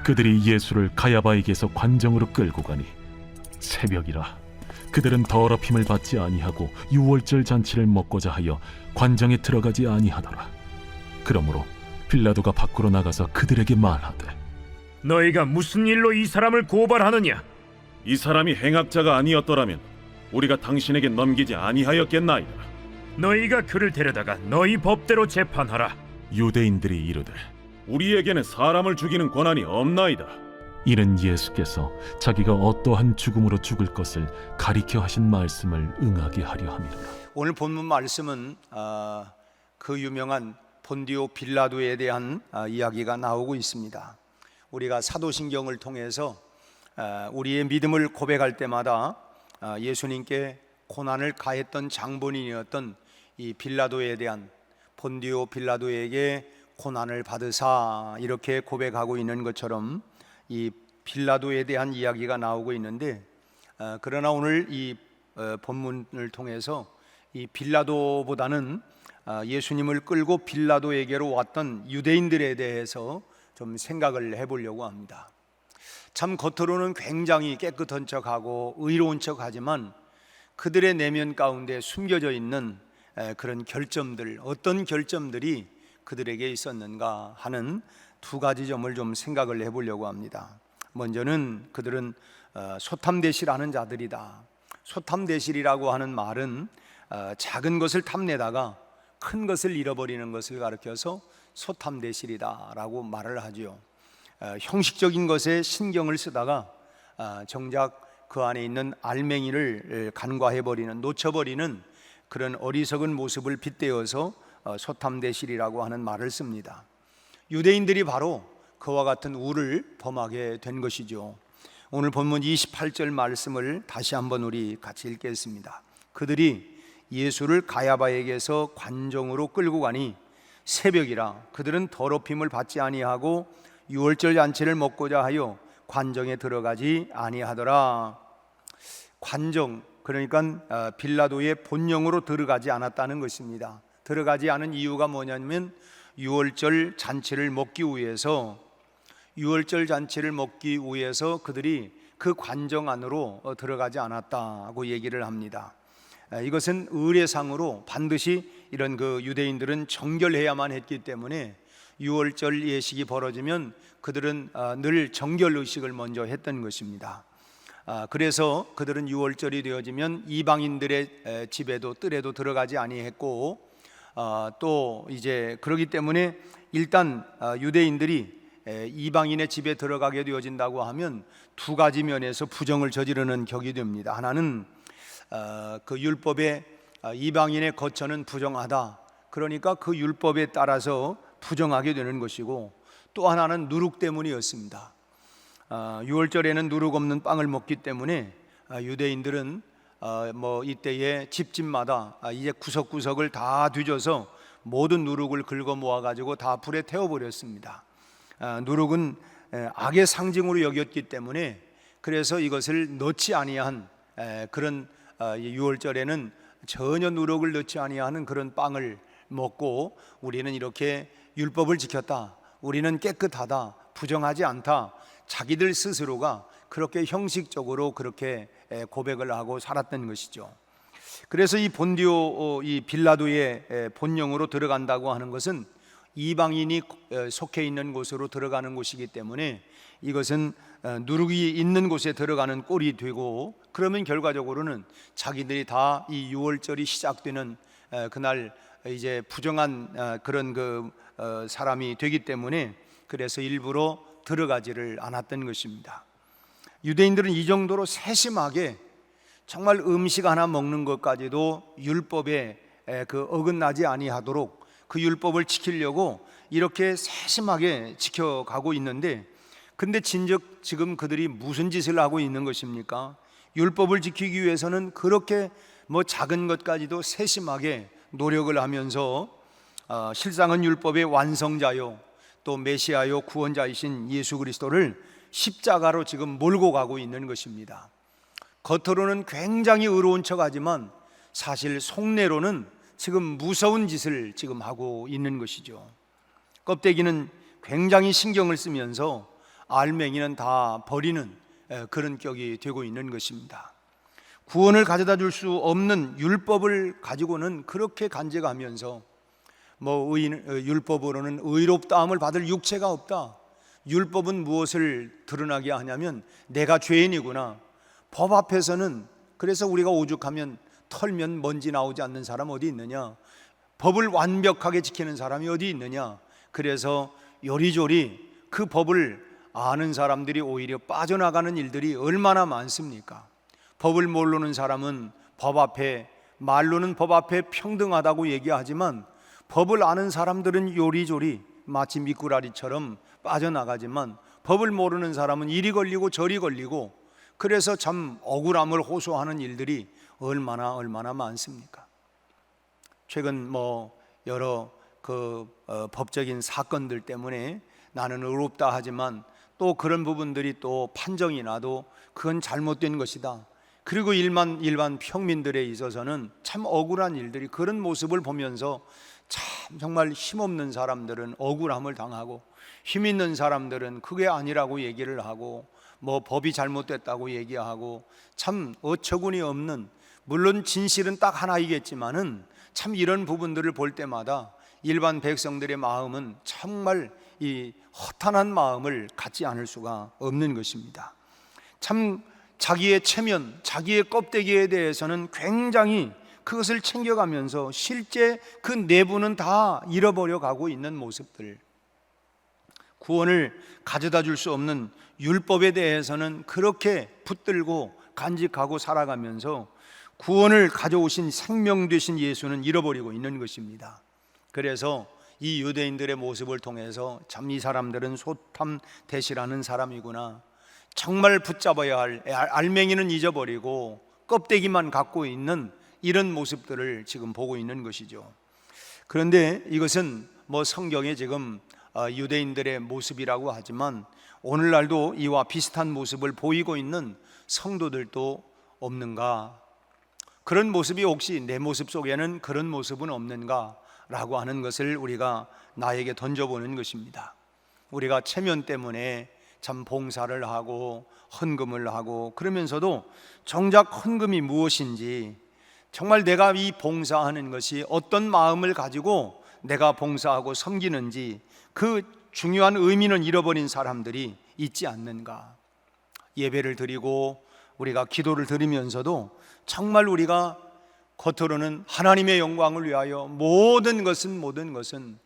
그들이 예수를 가야바에게서 관정으로 끌고 가니 새벽이라 그들은 더럽힘을 받지 아니하고 유월절 잔치를 먹고자 하여 관정에 들어가지 아니하더라. 그러므로 빌라도가 밖으로 나가서 그들에게 말하되, 너희가 무슨 일로 이 사람을 고발하느냐? 이 사람이 행악자가 아니었더라면 우리가 당신에게 넘기지 아니하였겠나이다. 너희가 그를 데려다가 너희 법대로 재판하라. 유대인들이 이르되, 우리에게는 사람을 죽이는 권한이 없나이다. 이는 예수께서 자기가 어떠한 죽음으로 죽을 것을 가리켜 하신 말씀을 응하게 하려 함이라. 오늘 본문 말씀은 그 유명한 본디오 빌라도에 대한 이야기가 나오고 있습니다. 우리가 사도신경을 통해서 우리의 믿음을 고백할 때마다 예수님께 고난을 가했던 장본인이었던 이 빌라도에 대한, 본디오 빌라도에게 고난을 받으사 이렇게 고백하고 있는 것처럼 이 빌라도에 대한 이야기가 나오고 있는데, 그러나 오늘 이 본문을 통해서 이 빌라도보다는 예수님을 끌고 빌라도에게로 왔던 유대인들에 대해서 좀 생각을 해보려고 합니다. 참 겉으로는 굉장히 깨끗한 척하고 의로운 척하지만 그들의 내면 가운데 숨겨져 있는 그런 결점들, 어떤 결점들이 그들에게 있었는가 하는 두 가지 점을 좀 생각을 해보려고 합니다. 먼저는 그들은 소탐대실하는 자들이다. 소탐대실이라고 하는 말은 작은 것을 탐내다가 큰 것을 잃어버리는 것을 가리켜서 소탐대실이다라고 말을 하죠. 형식적인 것에 신경을 쓰다가 정작 그 안에 있는 알맹이를 간과해버리는, 놓쳐버리는 그런 어리석은 모습을 빗대어서 소탐대실이라고 하는 말을 씁니다. 유대인들이 바로 그와 같은 우를 범하게 된 것이죠. 오늘 본문 28절 말씀을 다시 한번 우리 같이 읽겠습니다. 그들이 예수를 가야바에게서 관정으로 끌고 가니 새벽이라 그들은 더럽힘을 받지 아니하고 유월절 잔치를 먹고자 하여 관정에 들어가지 아니하더라. 관정, 그러니까 빌라도의 본령으로 들어가지 않았다는 것입니다. 들어가지 않은 이유가 뭐냐면 유월절 잔치를 먹기 위해서, 유월절 잔치를 먹기 위해서 그들이 그 관정 안으로 들어가지 않았다고 얘기를 합니다. 이것은 의례상으로 반드시 이런 그 유대인들은 정결해야만 했기 때문에 유월절 예식이 벌어지면 그들은 늘 정결 의식을 먼저 했던 것입니다. 그래서 그들은 유월절이 되어지면 이방인들의 집에도 뜰에도 들어가지 아니했고, 또 이제 그러기 때문에 일단 유대인들이 이방인의 집에 들어가게 되어진다고 하면 두 가지 면에서 부정을 저지르는 격이 됩니다. 하나는 그 율법에 이방인의 거처는 부정하다, 그러니까 그 율법에 따라서 부정하게 되는 것이고, 또 하나는 누룩 때문이었습니다. 유월절에는 누룩 없는 빵을 먹기 때문에 유대인들은 이때에 집집마다 이제 구석구석을 다 뒤져서 모든 누룩을 긁어 모아가지고 다 불에 태워버렸습니다. 누룩은 악의 상징으로 여겼기 때문에 그래서 이것을 넣지 아니한 그런 유월절에는 전혀 누룩을 넣지 아니하는 그런 빵을 먹고 우리는 이렇게 율법을 지켰다, 우리는 깨끗하다, 부정하지 않다, 자기들 스스로가 그렇게 형식적으로 그렇게 고백을 하고 살았던 것이죠. 그래서 이 본디오 이 빌라도의 본령으로 들어간다고 하는 것은 이방인이 속해 있는 곳으로 들어가는 곳이기 때문에 이것은 누룩이 있는 곳에 들어가는 꼴이 되고, 그러면 결과적으로는 자기들이 다 이 유월절이 시작되는 그날 이제 부정한 그런 그 사람이 되기 때문에 그래서 일부러 들어가지를 않았던 것입니다. 유대인들은 이 정도로 세심하게 정말 음식 하나 먹는 것까지도 율법에 그 어긋나지 아니하도록 그 율법을 지키려고 이렇게 세심하게 지켜가고 있는데, 근데 진즉 지금 그들이 무슨 짓을 하고 있는 것입니까? 율법을 지키기 위해서는 그렇게 작은 것까지도 세심하게 노력을 하면서 실상은 율법의 완성자요 또 메시아요 구원자이신 예수 그리스도를 십자가로 지금 몰고 가고 있는 것입니다. 겉으로는 굉장히 의로운 척하지만 사실 속내로는 지금 무서운 짓을 지금 하고 있는 것이죠. 껍데기는 굉장히 신경을 쓰면서 알맹이는 다 버리는 그런 격이 되고 있는 것입니다. 구원을 가져다 줄 수 없는 율법을 가지고는 그렇게 간직하면서 율법으로는 의롭다함을 받을 육체가 없다. 율법은 무엇을 드러나게 하냐면 내가 죄인이구나. 법 앞에서는, 그래서 우리가 오죽하면 털면 먼지 나오지 않는 사람 어디 있느냐? 법을 완벽하게 지키는 사람이 어디 있느냐? 그래서 요리조리 그 법을 아는 사람들이 오히려 빠져나가는 일들이 얼마나 많습니까? 법을 모르는 사람은 법 앞에, 말로는 법 앞에 평등하다고 얘기하지만 법을 아는 사람들은 요리조리 마치 미꾸라리처럼 빠져나가지만 법을 모르는 사람은 이리 걸리고 저리 걸리고, 그래서 참 억울함을 호소하는 일들이 얼마나 많습니까? 최근 여러 법적인 사건들 때문에 나는 의롭다 하지만 또 그런 부분들이 또 판정이 나도 그건 잘못된 것이다. 그리고 일반 평민들에 있어서는 참 억울한 일들이, 그런 모습을 보면서 참 정말 힘없는 사람들은 억울함을 당하고 힘 있는 사람들은 그게 아니라고 얘기를 하고 법이 잘못됐다고 얘기하고, 참 어처구니 없는, 물론 진실은 딱 하나이겠지만은 참 이런 부분들을 볼 때마다 일반 백성들의 마음은 정말 이 허탄한 마음을 갖지 않을 수가 없는 것입니다. 참 자기의 체면, 자기의 껍데기에 대해서는 굉장히 그것을 챙겨가면서 실제 그 내부는 다 잃어버려 가고 있는 모습들, 구원을 가져다 줄 수 없는 율법에 대해서는 그렇게 붙들고 간직하고 살아가면서 구원을 가져오신 생명 되신 예수는 잃어버리고 있는 것입니다. 그래서 이 유대인들의 모습을 통해서 참 이 사람들은 소탐 대시라는 사람이구나, 정말 붙잡아야 할 알맹이는 잊어버리고 껍데기만 갖고 있는 이런 모습들을 지금 보고 있는 것이죠. 그런데 이것은 성경에 지금 유대인들의 모습이라고 하지만 오늘날도 이와 비슷한 모습을 보이고 있는 성도들도 없는가? 그런 모습이 혹시 내 모습 속에는 그런 모습은 없는가? 라고 하는 것을 우리가 나에게 던져보는 것입니다. 우리가 체면 때문에 참 봉사를 하고 헌금을 하고 그러면서도 정작 헌금이 무엇인지, 정말 내가 이 봉사하는 것이 어떤 마음을 가지고 내가 봉사하고 섬기는지 그 중요한 의미는 잃어버린 사람들이 있지 않는가? 예배를 드리고 우리가 기도를 드리면서도 정말 우리가 겉으로는 하나님의 영광을 위하여 모든 것은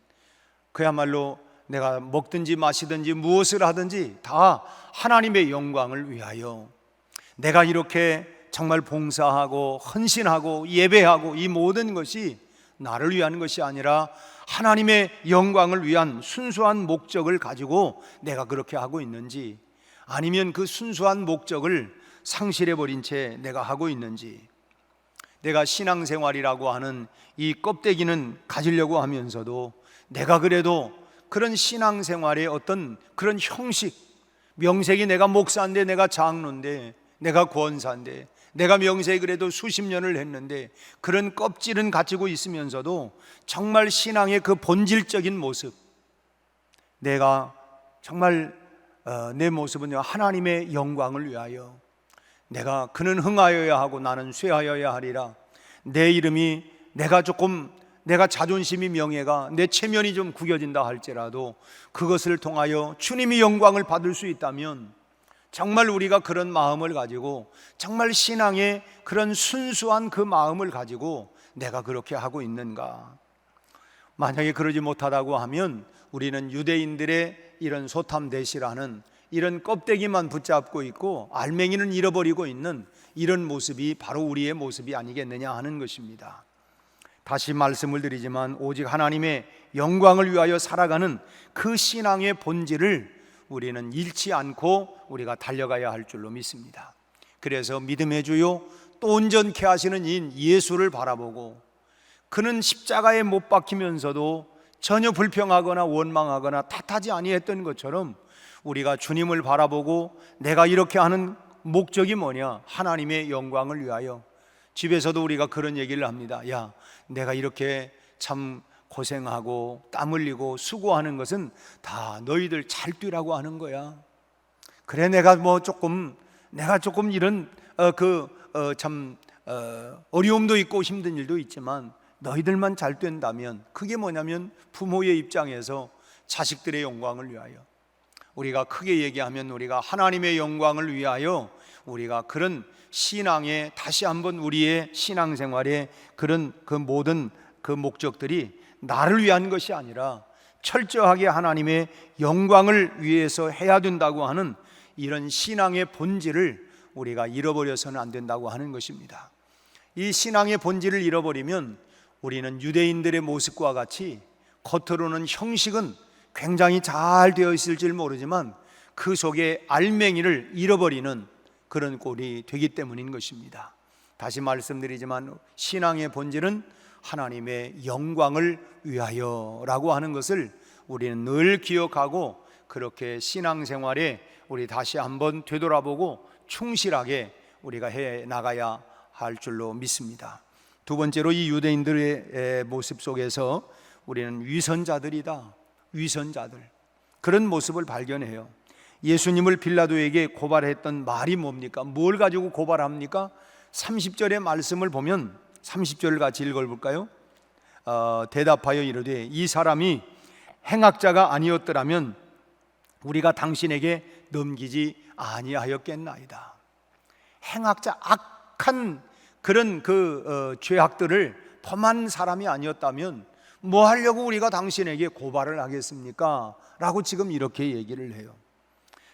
그야말로 내가 먹든지 마시든지 무엇을 하든지 다 하나님의 영광을 위하여, 내가 이렇게 정말 봉사하고 헌신하고 예배하고 이 모든 것이 나를 위한 것이 아니라 하나님의 영광을 위한 순수한 목적을 가지고 내가 그렇게 하고 있는지, 아니면 그 순수한 목적을 상실해버린 채 내가 하고 있는지, 내가 신앙생활이라고 하는 이 껍데기는 가지려고 하면서도 내가 그래도 그런 신앙생활의 어떤 그런 형식, 명색이 내가 목사인데, 내가 장로인데, 내가 권사인데, 내가 명색이 그래도 수십 년을 했는데 그런 껍질은 가지고 있으면서도 정말 신앙의 그 본질적인 모습, 내가 정말 내 모습은 하나님의 영광을 위하여, 내가 그는 흥하여야 하고 나는 쇠하여야 하리라, 내 이름이 내가 자존심이 명예가 내 체면이 좀 구겨진다 할지라도 그것을 통하여 주님이 영광을 받을 수 있다면, 정말 우리가 그런 마음을 가지고 정말 신앙의 그런 순수한 그 마음을 가지고 내가 그렇게 하고 있는가? 만약에 그러지 못하다고 하면 우리는 유대인들의 이런 소탐대시라는 이런 껍데기만 붙잡고 있고 알맹이는 잃어버리고 있는 이런 모습이 바로 우리의 모습이 아니겠느냐 하는 것입니다. 다시 말씀을 드리지만 오직 하나님의 영광을 위하여 살아가는 그 신앙의 본질을 우리는 잃지 않고 우리가 달려가야 할 줄로 믿습니다. 그래서 믿음의 주요 또 온전케 하시는 인 예수를 바라보고, 그는 십자가에 못 박히면서도 전혀 불평하거나 원망하거나 탓하지 아니했던 것처럼 우리가 주님을 바라보고 내가 이렇게 하는 목적이 뭐냐? 하나님의 영광을 위하여. 집에서도 우리가 그런 얘기를 합니다. 야, 내가 이렇게 참 고생하고 땀 흘리고 수고하는 것은 다 너희들 잘 뛰라고 하는 거야. 그래 내가 조금 이런 어려움도 있고 힘든 일도 있지만 너희들만 잘 된다면, 그게 뭐냐면 부모의 입장에서 자식들의 영광을 위하여, 우리가 크게 얘기하면 우리가 하나님의 영광을 위하여, 우리가 그런 신앙에 다시 한번 우리의 신앙생활의 그런 그 모든 그 목적들이 나를 위한 것이 아니라 철저하게 하나님의 영광을 위해서 해야 된다고 하는 이런 신앙의 본질을 우리가 잃어버려서는 안 된다고 하는 것입니다. 이 신앙의 본질을 잃어버리면 우리는 유대인들의 모습과 같이 겉으로는 형식은 굉장히 잘 되어 있을지 모르지만 그 속에 알맹이를 잃어버리는 그런 꼴이 되기 때문인 것입니다. 다시 말씀드리지만 신앙의 본질은 하나님의 영광을 위하여라고 하는 것을 우리는 늘 기억하고, 그렇게 신앙생활에 우리 다시 한번 되돌아보고 충실하게 우리가 해 나가야 할 줄로 믿습니다. 두 번째로, 이 유대인들의 모습 속에서 우리는 위선자들이다, 위선자들, 그런 모습을 발견해요. 예수님을 빌라도에게 고발했던 말이 뭡니까? 뭘 가지고 고발합니까? 30절의 말씀을 보면 30절을 같이 읽어볼까요? 대답하여 이르되 이 사람이 행악자가 아니었더라면 우리가 당신에게 넘기지 아니하였겠나이다. 행악자, 악한 그런 죄악들을 범한 사람이 아니었다면 뭐 하려고 우리가 당신에게 고발을 하겠습니까? 라고 지금 이렇게 얘기를 해요.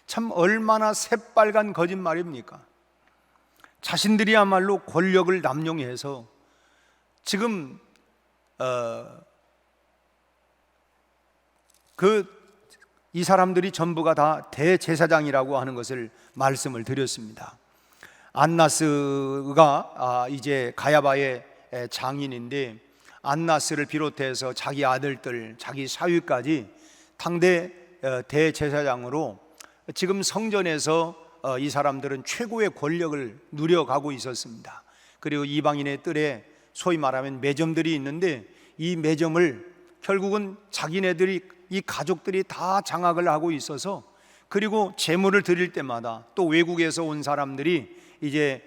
참 얼마나 새빨간 거짓말입니까? 자신들이야말로 권력을 남용해서 지금 이 사람들이 전부가 다 대제사장이라고 하는 것을 말씀을 드렸습니다. 안나스가 이제 가야바의 장인인데, 안나스를 비롯해서 자기 아들들, 자기 사위까지 당대 대제사장으로 지금 성전에서 이 사람들은 최고의 권력을 누려가고 있었습니다. 그리고 이방인의 뜰에 소위 말하면 매점들이 있는데, 이 매점을 결국은 자기네들이, 이 가족들이 다 장악을 하고 있어서, 그리고 제물을 드릴 때마다 또 외국에서 온 사람들이 이제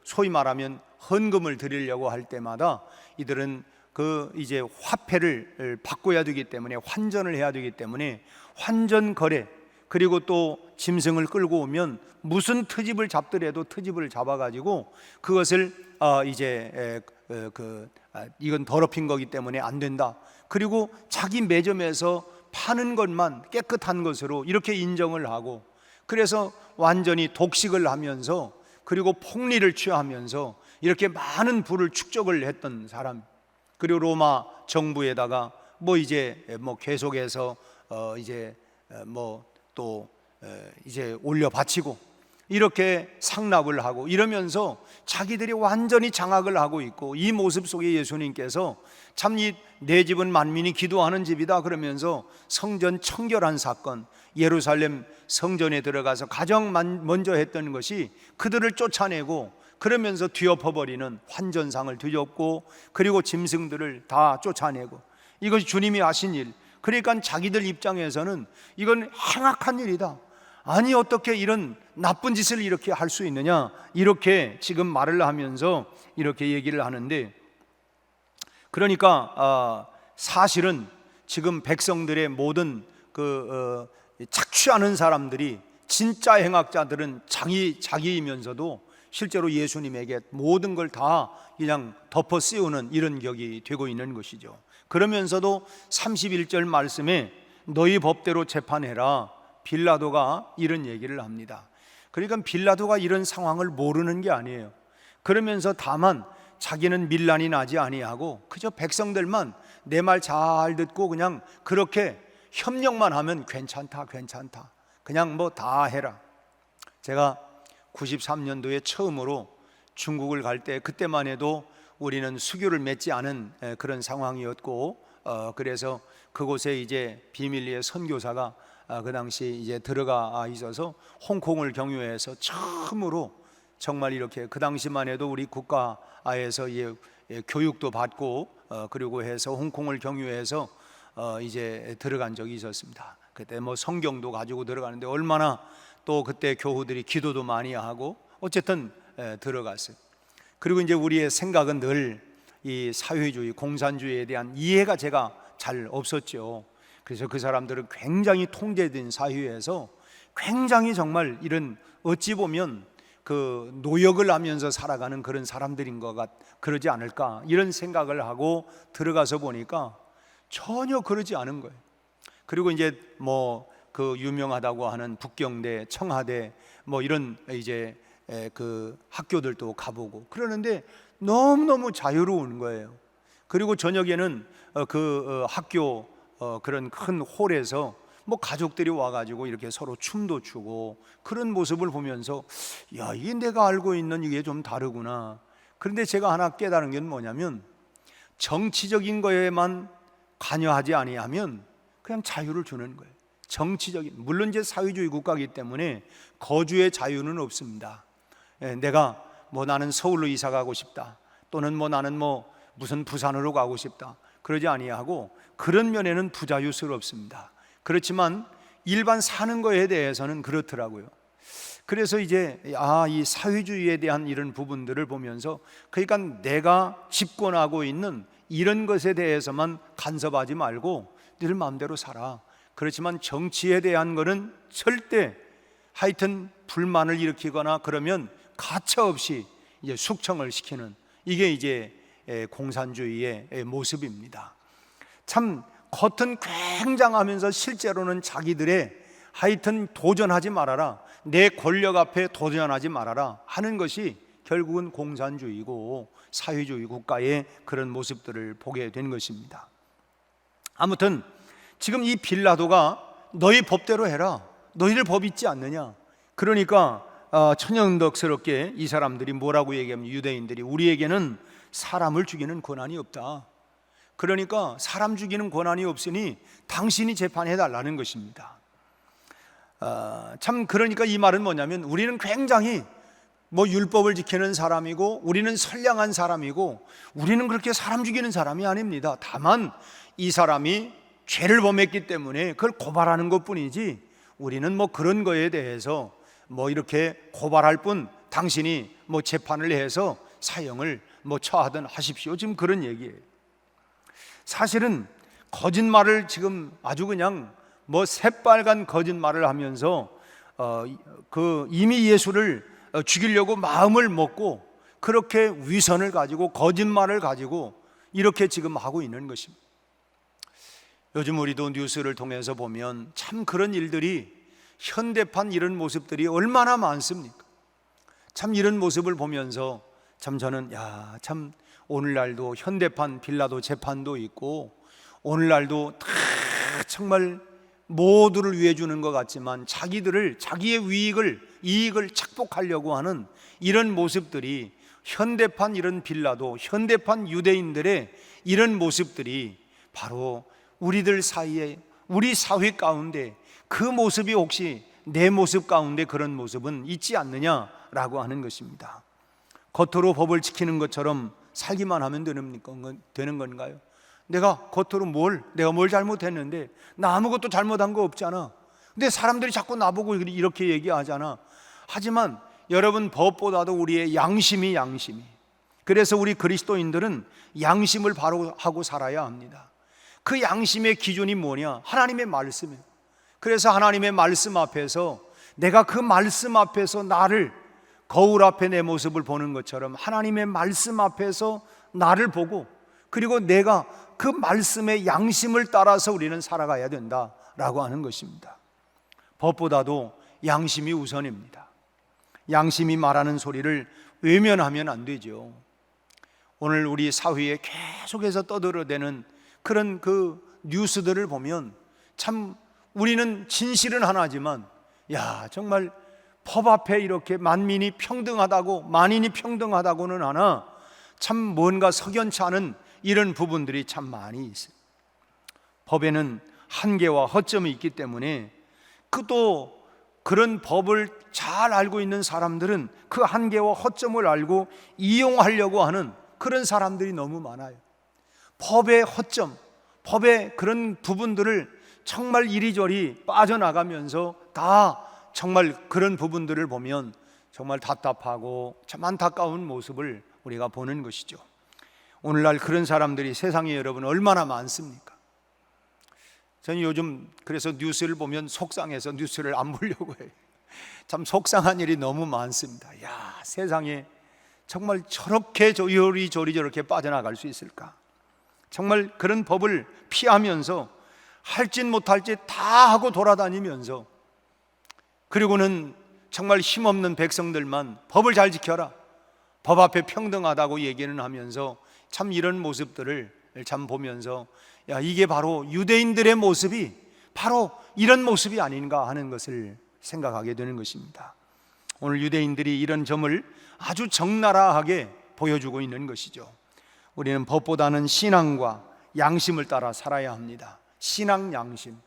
소위 말하면 헌금을 드리려고 할 때마다 이들은 이제 화폐를 바꿔야 되기 때문에, 환전을 해야 되기 때문에 환전 거래, 그리고 또 짐승을 끌고 오면 무슨 트집을 잡더라도 트집을 잡아가지고 그것을 이건 더럽힌 거기 때문에 안 된다. 그리고 자기 매점에서 파는 것만 깨끗한 것으로 이렇게 인정을 하고, 그래서 완전히 독식을 하면서, 그리고 폭리를 취하면서 이렇게 많은 부를 축적을 했던 사람. 그리고 로마 정부에다가 계속해서 이제 올려 바치고 이렇게 상납을 하고 이러면서 자기들이 완전히 장악을 하고 있고, 이 모습 속에 예수님께서 참 내 집은 만민이 기도하는 집이다 그러면서 성전 청결한 사건, 예루살렘 성전에 들어가서 가장 먼저 했던 것이 그들을 쫓아내고, 그러면서 뒤엎어버리는 환전상을 뒤엎고, 그리고 짐승들을 다 쫓아내고, 이것이 주님이 하신 일. 그러니까 자기들 입장에서는 이건 행악한 일이다, 아니 어떻게 이런 나쁜 짓을 이렇게 할 수 있느냐, 이렇게 지금 말을 하면서 이렇게 얘기를 하는데, 그러니까 사실은 지금 백성들의 모든 착취하는 사람들이, 진짜 행악자들은 자기이면서도 실제로 예수님에게 모든 걸 다 그냥 덮어 씌우는 이런 격이 되고 있는 것이죠. 그러면서도 31절 말씀에 너희 법대로 재판해라, 빌라도가 이런 얘기를 합니다. 그러니까 빌라도가 이런 상황을 모르는 게 아니에요. 그러면서 다만 자기는 밀란이 나지 아니하고 그저 백성들만 내 말 잘 듣고 그냥 그렇게 협력만 하면 괜찮다, 그냥 다 해라. 제가 93년도에 처음으로 중국을 갈 때, 그때만 해도 우리는 수교를 맺지 않은 그런 상황이었고, 그래서 그곳에 이제 비밀리에 선교사가 그 당시 이제 들어가 있어서 홍콩을 경유해서 처음으로 정말 이렇게 그 당시만 해도 우리 국가에서 교육도 받고 그리고 해서 홍콩을 경유해서 이제 들어간 적이 있었습니다. 그때 성경도 가지고 들어가는데 얼마나 또 그때 교우들이 기도도 많이 하고 어쨌든 들어갔어요. 그리고 이제 우리의 생각은 늘 이 사회주의, 공산주의에 대한 이해가 제가 잘 없었죠. 그래서 그 사람들은 굉장히 통제된 사회에서 굉장히 정말 이런 어찌 보면 그 노역을 하면서 살아가는 그런 사람들인 것 그러지 않을까 이런 생각을 하고 들어가서 보니까 전혀 그러지 않은 거예요. 그리고 이제 뭐 그 유명하다고 하는 북경대, 청하대 뭐 이런 이제 그 학교들도 가보고 그러는데 너무너무 자유로운 거예요. 그리고 저녁에는 그 학교 그런 큰 홀에서 뭐 가족들이 와가지고 이렇게 서로 춤도 추고 그런 모습을 보면서 야, 이게 내가 알고 있는 이게 좀 다르구나. 그런데 제가 하나 깨달은 게 뭐냐면 정치적인 거에만 관여하지 아니하면 그냥 자유를 주는 거예요. 정치적인, 물론 이제 사회주의 국가이기 때문에 거주의 자유는 없습니다. 내가 뭐 나는 서울로 이사 가고 싶다, 또는 뭐 나는 뭐 무슨 부산으로 가고 싶다, 그러지 아니하고 그런 면에는 부자유스럽습니다. 그렇지만 일반 사는 거에 대해서는 그렇더라고요. 그래서 이제 이 사회주의에 대한 이런 부분들을 보면서 그러니까 내가 집권하고 있는 이런 것에 대해서만 간섭하지 말고 늘 마음대로 살아. 그렇지만 정치에 대한 거는 절대 하여튼 불만을 일으키거나 그러면 가차없이 이제 숙청을 시키는 이게 이제 공산주의의 모습입니다. 참 겉은 굉장하면서 실제로는 자기들의 하여튼 도전하지 말아라, 내 권력 앞에 도전하지 말아라 하는 것이 결국은 공산주의고 사회주의 국가의 그런 모습들을 보게 된 것입니다. 아무튼 지금 이 빌라도가 너희 법대로 해라, 너희들 법 있지 않느냐. 그러니까 천연덕스럽게 이 사람들이 뭐라고 얘기하면 유대인들이 우리에게는 사람을 죽이는 권한이 없다. 그러니까 사람 죽이는 권한이 없으니 당신이 재판해달라는 것입니다. 참 그러니까 이 말은 뭐냐면 우리는 굉장히 뭐 율법을 지키는 사람이고 우리는 선량한 사람이고 우리는 그렇게 사람 죽이는 사람이 아닙니다. 다만 이 사람이 죄를 범했기 때문에 그걸 고발하는 것뿐이지 우리는 뭐 그런 거에 대해서 뭐 이렇게 고발할 뿐 당신이 뭐 재판을 해서 사형을 뭐 처하든 하십시오, 지금 그런 얘기예요. 사실은 거짓말을 지금 아주 그냥 뭐 새빨간 거짓말을 하면서 이미 예수를 죽이려고 마음을 먹고 그렇게 위선을 가지고 거짓말을 가지고 이렇게 지금 하고 있는 것입니다. 요즘 우리도 뉴스를 통해서 보면 참 그런 일들이 현대판 이런 모습들이 얼마나 많습니까? 참 이런 모습을 보면서 참 저는 참 오늘날도 현대판 빌라도 재판도 있고 오늘날도 다 정말 모두를 위해 주는 것 같지만 자기의 이익을 착복하려고 하는 이런 모습들이 현대판 이런 빌라도 현대판 유대인들의 이런 모습들이 바로 우리들 사이에 우리 사회 가운데 그 모습이 혹시 내 모습 가운데 그런 모습은 있지 않느냐라고 하는 것입니다. 겉으로 법을 지키는 것처럼 살기만 하면 되는 건가요? 내가 겉으로 내가 뭘 잘못했는데 나 아무것도 잘못한 거 없잖아. 근데 사람들이 자꾸 나보고 이렇게 얘기하잖아. 하지만 여러분 법보다도 우리의 양심이 그래서 우리 그리스도인들은 양심을 바로 하고 살아야 합니다. 그 양심의 기준이 뭐냐? 하나님의 말씀이에요. 그래서 하나님의 말씀 앞에서 내가 그 말씀 앞에서 나를 거울 앞에 내 모습을 보는 것처럼 하나님의 말씀 앞에서 나를 보고 그리고 내가 그 말씀의 양심을 따라서 우리는 살아가야 된다라고 하는 것입니다. 법보다도 양심이 우선입니다. 양심이 말하는 소리를 외면하면 안 되죠. 오늘 우리 사회에 계속해서 떠들어대는 그런 그 뉴스들을 보면 참 우리는 진실은 하나지만 정말 법 앞에 이렇게 만인이 평등하다고는 하나 참 뭔가 석연치 않은 이런 부분들이 참 많이 있어요. 법에는 한계와 허점이 있기 때문에 또 그런 법을 잘 알고 있는 사람들은 그 한계와 허점을 알고 이용하려고 하는 그런 사람들이 너무 많아요. 법의 허점, 법의 그런 부분들을 정말 이리저리 빠져나가면서 다 정말 그런 부분들을 보면 정말 답답하고 참 안타까운 모습을 우리가 보는 것이죠. 오늘날 그런 사람들이 세상에 여러분 얼마나 많습니까? 저는 요즘 그래서 뉴스를 보면 속상해서 뉴스를 안 보려고 해요. 참 속상한 일이 너무 많습니다. 야, 세상에 정말 저렇게 요리조리 저렇게 빠져나갈 수 있을까? 정말 그런 법을 피하면서 할짓 못할 짓 다 하고 돌아다니면서, 그리고는 정말 힘없는 백성들만 법을 잘 지켜라, 법 앞에 평등하다고 얘기는 하면서 참 이런 모습들을 참 보면서 야, 이게 바로 유대인들의 모습이 바로 이런 모습이 아닌가 하는 것을 생각하게 되는 것입니다. 오늘 유대인들이 이런 점을 아주 적나라하게 보여주고 있는 것이죠. 우리는 법보다는 신앙과 양심을 따라 살아야 합니다. 신앙, 양심.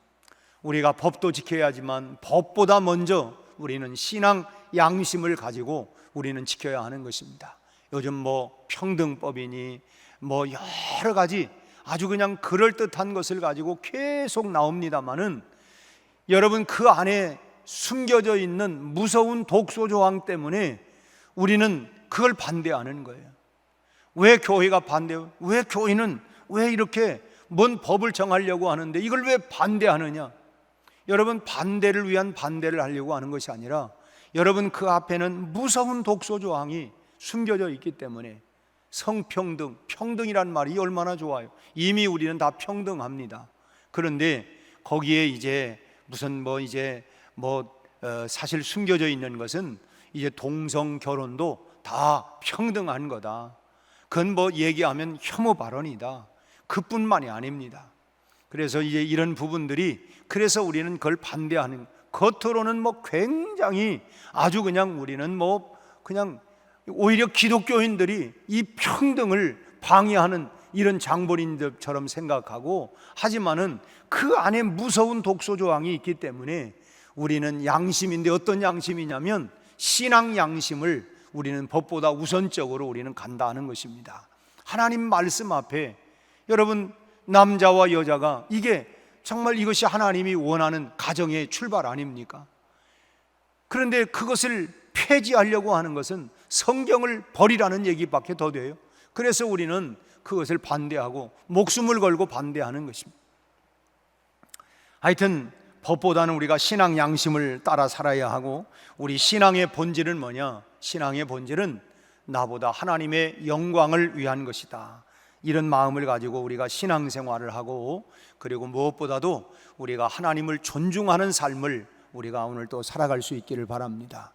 우리가 법도 지켜야지만 법보다 먼저 우리는 신앙, 양심을 가지고 우리는 지켜야 하는 것입니다. 요즘 뭐 평등법이니 뭐 여러 가지 아주 그냥 그럴듯한 것을 가지고 계속 나옵니다마는 여러분, 그 안에 숨겨져 있는 무서운 독소 조항 때문에 우리는 그걸 반대하는 거예요. 왜 교회가 반대해요? 왜 교회는 왜 이렇게 뭔 법을 정하려고 하는데 이걸 왜 반대하느냐? 여러분, 반대를 위한 반대를 하려고 하는 것이 아니라 여러분, 그 앞에는 무서운 독소 조항이 숨겨져 있기 때문에 성평등, 평등이란 말이 얼마나 좋아요. 이미 우리는 다 평등합니다. 그런데 거기에 이제 무슨 사실 숨겨져 있는 것은 이제 동성 결혼도 다 평등한 거다. 그건 뭐 얘기하면 혐오 발언이다. 그뿐만이 아닙니다. 그래서 이제 이런 부분들이, 그래서 우리는 그걸 반대하는, 겉으로는 뭐 굉장히 아주 그냥 우리는 뭐 그냥 오히려 기독교인들이 이 평등을 방해하는 이런 장본인들처럼 생각하고, 하지만은 그 안에 무서운 독소 조항이 있기 때문에 우리는 양심인데, 어떤 양심이냐면 신앙 양심을 우리는 법보다 우선적으로 우리는 간다는 것입니다. 하나님 말씀 앞에 여러분, 남자와 여자가 이게 정말 이것이 하나님이 원하는 가정의 출발 아닙니까? 그런데 그것을 폐지하려고 하는 것은 성경을 버리라는 얘기밖에 더 돼요. 그래서 우리는 그것을 반대하고 목숨을 걸고 반대하는 것입니다. 하여튼 법보다는 우리가 신앙 양심을 따라 살아야 하고, 우리 신앙의 본질은 뭐냐? 신앙의 본질은 나보다 하나님의 영광을 위한 것이다. 이런 마음을 가지고 우리가 신앙생활을 하고, 그리고 무엇보다도 우리가 하나님을 존중하는 삶을 우리가 오늘 또 살아갈 수 있기를 바랍니다.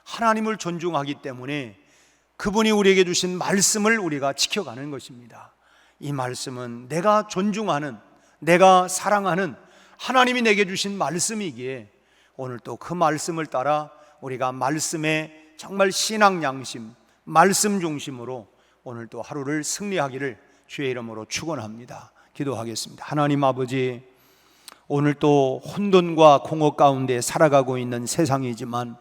하나님을 존중하기 때문에 그분이 우리에게 주신 말씀을 우리가 지켜가는 것입니다. 이 말씀은 내가 존중하는, 내가 사랑하는 하나님이 내게 주신 말씀이기에 오늘 또 그 말씀을 따라 우리가 말씀에 정말 신앙 양심, 말씀 중심으로 오늘 또 하루를 승리하기를 주의 이름으로 축원합니다. 기도하겠습니다. 하나님 아버지, 오늘 또 혼돈과 공허 가운데 살아가고 있는 세상이지만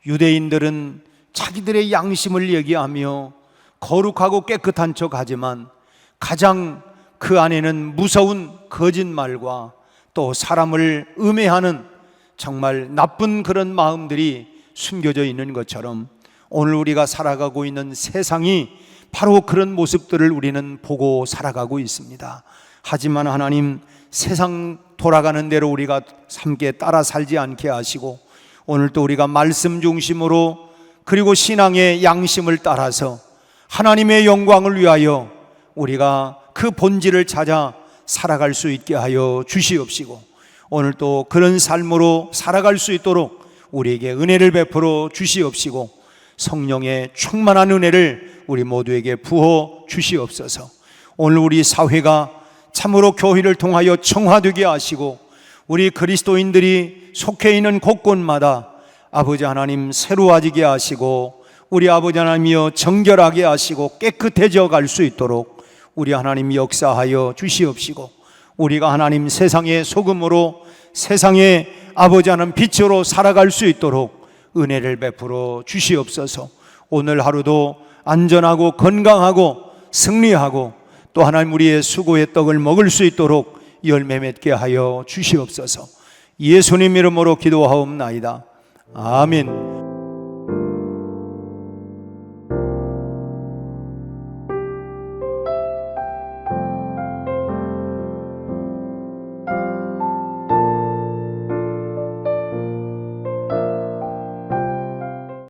유대인들은 자기들의 양심을 얘기하며 거룩하고 깨끗한 척하지만 가장 그 안에는 무서운 거짓말과 또 사람을 음해하는 정말 나쁜 그런 마음들이 숨겨져 있는 것처럼 오늘 우리가 살아가고 있는 세상이 바로 그런 모습들을 우리는 보고 살아가고 있습니다. 하지만 하나님, 세상 돌아가는 대로 우리가 함께 따라 살지 않게 하시고 오늘 또 우리가 말씀 중심으로, 그리고 신앙의 양심을 따라서 하나님의 영광을 위하여 우리가 그 본질을 찾아 살아갈 수 있게 하여 주시옵시고, 오늘 또 그런 삶으로 살아갈 수 있도록 우리에게 은혜를 베풀어 주시옵시고, 성령의 충만한 은혜를 우리 모두에게 부어 주시옵소서. 오늘 우리 사회가 참으로 교회를 통하여 청화되게 하시고, 우리 그리스도인들이 속해 있는 곳곳마다 아버지 하나님 새로워지게 하시고, 우리 아버지 하나님이여 정결하게 하시고 깨끗해져 갈 수 있도록 우리 하나님 역사하여 주시옵시고, 우리가 하나님 세상의 소금으로, 세상의 아버지 하나님 빛으로 살아갈 수 있도록 은혜를 베풀어 주시옵소서. 오늘 하루도 안전하고 건강하고 승리하고 또 하나님 우리의 수고의 떡을 먹을 수 있도록 열매 맺게 하여 주시옵소서. 예수님 이름으로 기도하옵나이다. 아멘.